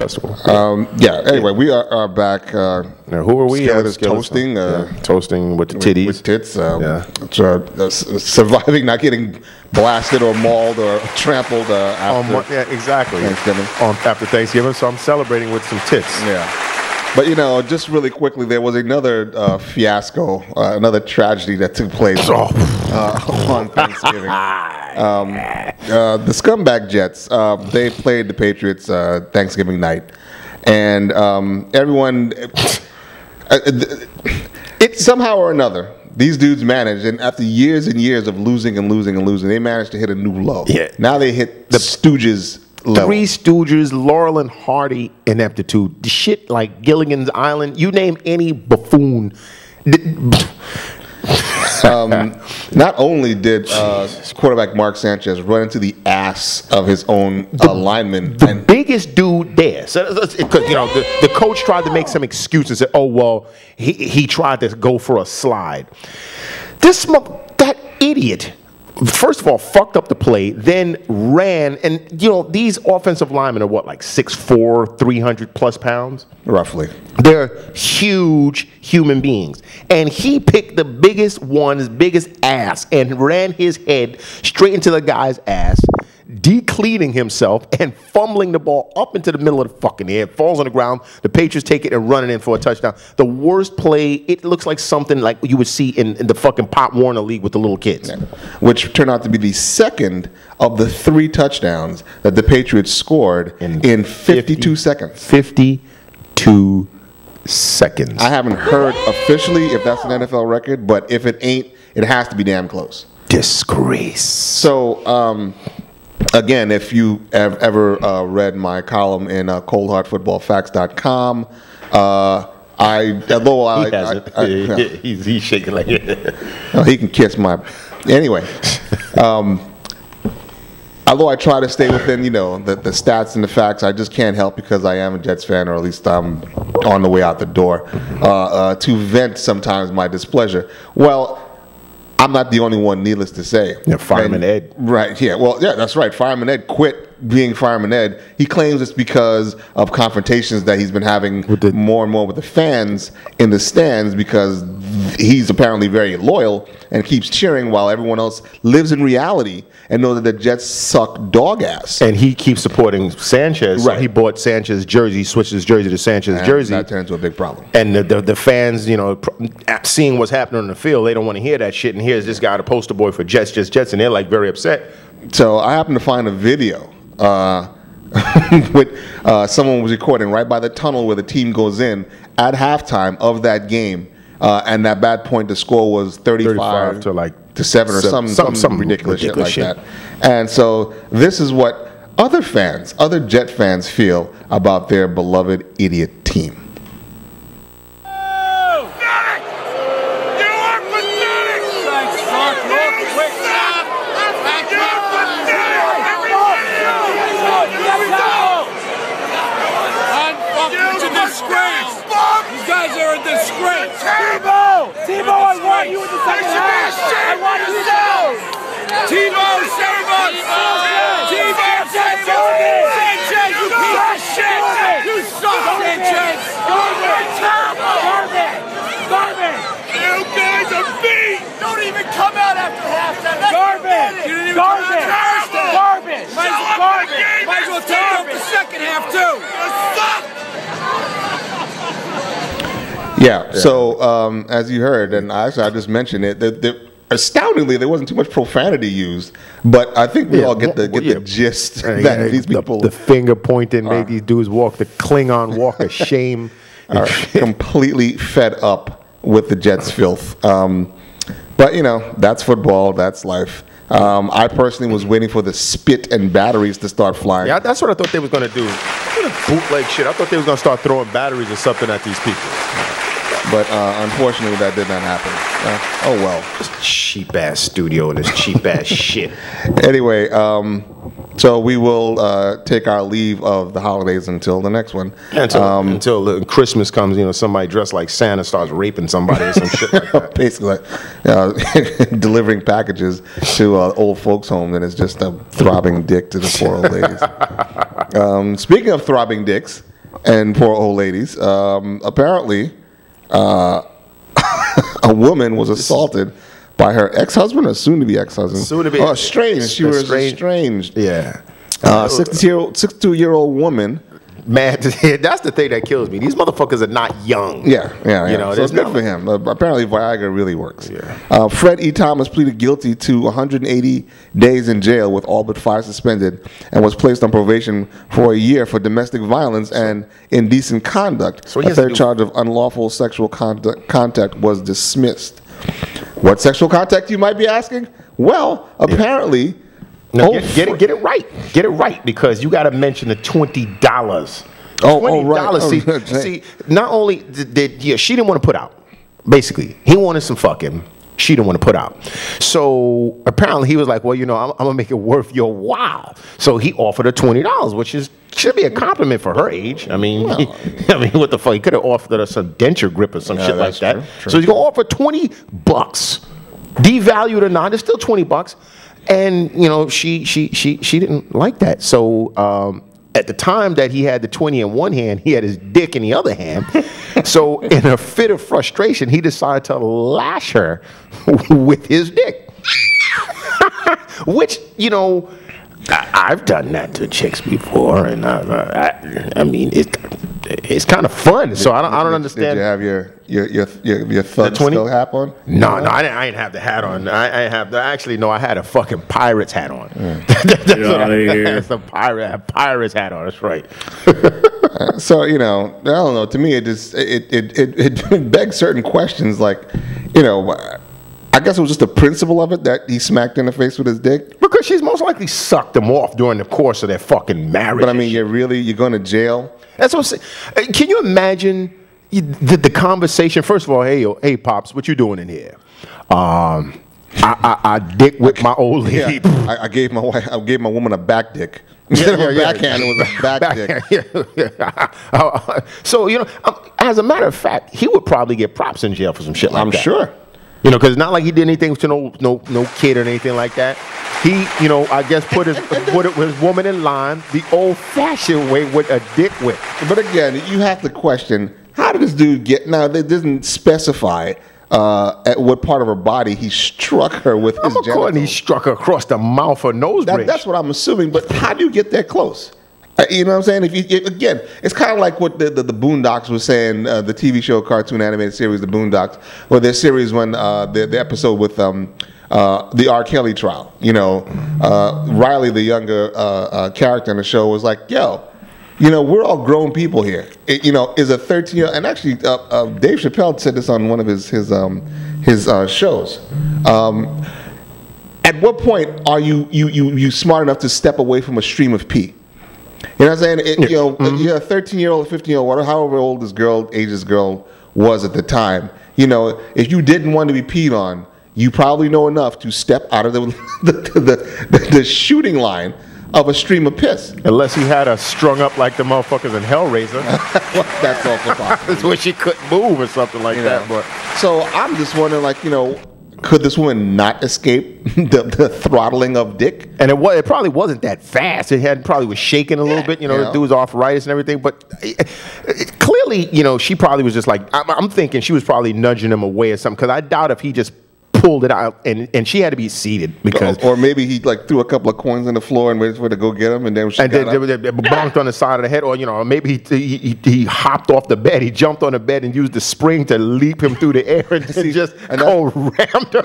festival. Yeah. Anyway, we are back. Now, who are we? Skillet is toasting. Toasting with the titties. With tits. Surviving, not getting blasted or mauled or trampled after exactly. Thanksgiving. After Thanksgiving, so I'm celebrating with some tits. Yeah. But, just really quickly, there was another fiasco, another tragedy that took place on Thanksgiving. The scumbag Jets, they played the Patriots Thanksgiving night. And everyone, it somehow or another, these dudes managed, and after years and years of losing, they managed to hit a new low. Yeah. Now they hit the Stooges level. Three Stooges, Laurel and Hardy ineptitude. The shit like Gilligan's Island. You name any buffoon. Not only did quarterback Mark Sanchez run into the ass of his own lineman, the biggest dude there. So, the coach tried to make some excuse and said, "Oh well, he tried to go for a slide." That idiot. First of all, fucked up the play, then ran, and these offensive linemen are what, like 6'4", 300+ pounds? Roughly. They're huge human beings. And he picked the biggest one's biggest ass and ran his head straight into the guy's ass, decleaning himself and fumbling the ball up into the middle of the fucking air. It falls on the ground. The Patriots take it and run it in for a touchdown. The worst play, it looks like something like you would see in the fucking Pop Warner League with the little kids. Yeah. Which turned out to be the second of the 3 touchdowns that the Patriots scored in 52 seconds. 52 seconds. I haven't heard officially if that's an NFL record, but if it ain't, it has to be damn close. Disgrace. So, again, if you have ever read my column in coldhardfootballfacts.com, he's shaking like it. He can kiss my. Anyway, although I try to stay within the stats and the facts, I just can't help because I am a Jets fan, or at least I'm on the way out the door to vent sometimes my displeasure. Well, I'm not the only one, needless to say. Yeah, Fireman Ed. Right, yeah. Well, yeah, that's right. Fireman Ed quit being Fireman Ed. He claims it's because of confrontations that he's been having more and more with the fans in the stands, because he's apparently very loyal and keeps cheering while everyone else lives in reality and know that the Jets suck dog ass. And he keeps supporting Sanchez. Right. So he bought Sanchez's jersey, switched his jersey to Sanchez's jersey. That turned into a big problem. And the fans, seeing what's happening on the field, they don't want to hear that shit. And here's this guy, the poster boy for Jets, and they're like very upset. So I happened to find a video with someone was recording right by the tunnel where the team goes in at halftime of that game, and at that point the score was 35 to 7 or some ridiculous shit like that. And so this is what other Jet fans feel about their beloved idiot team. Tebow, I want you in the second half. I want you to go. Tebow, save us. Tebow, save us. Sanchez, you piece of shit. You suck, Sanchez. Garbage. You guys are beat. Don't even come out after halftime. Garbage. You didn't even come out after halftime. Garbage. Might as well take off the second half, too. You suck. Yeah. So as you heard, and I just mentioned it, astoundingly there wasn't too much profanity used, but I think we all get the gist that these people the finger pointing made these dudes walk the Klingon walk of shame, are completely fed up with the Jets filth. But that's football, that's life. I personally was waiting for the spit and batteries to start flying. Yeah, that's what I thought they was going to do. Bootleg shit. I thought they was going to start throwing batteries or something at these people. But unfortunately, that did not happen. Oh well. This cheap ass studio and this cheap ass shit. Anyway, so we will take our leave of the holidays until the next one. Until Christmas comes, somebody dressed like Santa starts raping somebody or some shit like that. Basically, delivering packages to old folks' home, and it's just a throbbing dick to the poor old ladies. Speaking of throbbing dicks. and poor old ladies. Apparently, a woman was assaulted by her ex-husband or soon-to-be ex-husband. Soon-to-be. Oh, estranged. She was estranged. Yeah. 62-year-old woman. Man, that's the thing that kills me. These motherfuckers are not young. Yeah. You know, so it's good for him. Apparently, Viagra really works. Yeah. Fred E. Thomas pleaded guilty to 180 days in jail with all but 5 suspended and was placed on probation for a year for domestic violence and indecent conduct. So a third charge of unlawful sexual contact was dismissed. What sexual contact, you might be asking? Well, apparently... No, get it right. Get it right, because you got to mention the $20. $20. Right. See, not only did she didn't want to put out. Basically, he wanted some fucking. She didn't want to put out. So apparently he was like, well, you know, I'm gonna make it worth your while. So he offered her $20, which should be a compliment for her age. I mean, what the fuck? He could have offered her some denture grip or some shit like that. True. So he's gonna offer $20, devalued or not, it's still $20. And you know, she didn't like that. So at the time that he had the 20 in one hand, he had his dick in the other hand. So in a fit of frustration, he decided to lash her with his dick. Which, you know, I've done that to chicks before, and I mean, it's kind of fun. So I don't understand. Did you have your thug still hat on? No, I didn't have the hat on. I had a fucking pirate's hat on. Get out of here. That's a pirate's hat on. That's right. So, you know, I don't know. To me, it begs certain questions. Like, you know, I guess it was just the principle of it that he smacked her in the face with his dick. Because she's most likely sucked him off during the course of their fucking marriage. But I mean, you're going to jail? That's what I'm saying. Can you imagine the conversation? First of all, hey, Pops, what you doing in here? I dick whipped my old lady. Yeah, I gave my woman a back dick. Instead of a backhand, it was a back dick. So, you know, as a matter of fact, he would probably get props in jail for some shit like that. I'm sure. You know, because it's not like he did anything to no kid or anything like that. He, you know, I guess put his woman in line the old-fashioned way with a dick whip. But again, you have to question, how did this dude get? Now, they didn't specify at what part of her body he struck her with his genitals. He struck her across the mouth or nose bridge. That's what I'm assuming. But how do you get that close? You know what I'm saying? Again, it's kind of like what the Boondocks was saying, the TV show, cartoon animated series, the Boondocks, or their series when the episode with the R. Kelly trial. You know, Riley, the younger character in the show, was like, yo, you know, we're all grown people here. You know, is a 13-year-old, and actually Dave Chappelle said this on one of his shows. At what point are you smart enough to step away from a stream of pee? You know what I'm saying? You know, you're a 13-year-old, 15-year-old, whatever, however old this girl was at the time. You know, if you didn't want to be peed on, you probably know enough to step out of the shooting line of a stream of piss. Unless he had her strung up like the motherfuckers in Hellraiser. Well, that's also possible. That's where she couldn't move or something like that. But so I'm just wondering, like, you know, could this woman not escape the throttling of dick? And it probably wasn't that fast. It probably was shaking a little bit. You know, the dude was arthritis and everything. But clearly, you know, she probably was just like, I'm thinking she was probably nudging him away or something. Because I doubt if he just pulled it out, and she had to be seated because, or maybe he like threw a couple of coins on the floor and waited for her to go get them, and then she bonked on the side of the head, or you know, maybe he hopped off the bed, he jumped on the bed and used the spring to leap him through the air and rammed her.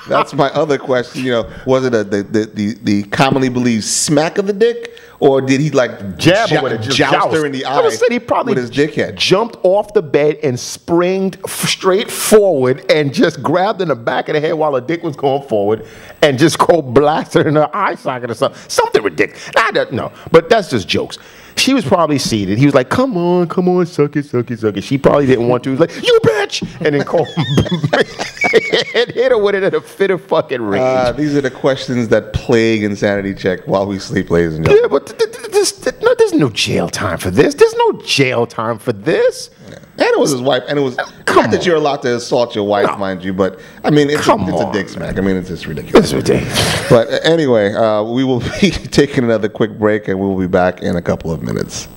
That's my other question. You know, was it the commonly believed smack of the dick? Or did he like joust her in the eye? I said he probably with his dickhead. Jumped off the bed and springed straight forward and just grabbed in the back of the head while her dick was going forward and just blasted her in her eye socket or something. Something ridiculous. I don't know, but that's just jokes. She was probably seated. He was like, come on, suck it. She probably didn't want to. He was like, you bitch! And then and hit her with it in a fit of fucking rage. These are the questions that plague Insanity Check while we sleep, ladies and gentlemen. Yeah, but there's no jail time for this. There's no jail time for this. And it was his wife, and it was not that you're allowed to assault your wife, mind you, but I mean, it's a dick smack. I mean, it's just ridiculous. It's ridiculous. But anyway, we will be taking another quick break, and we'll be back in a couple of minutes.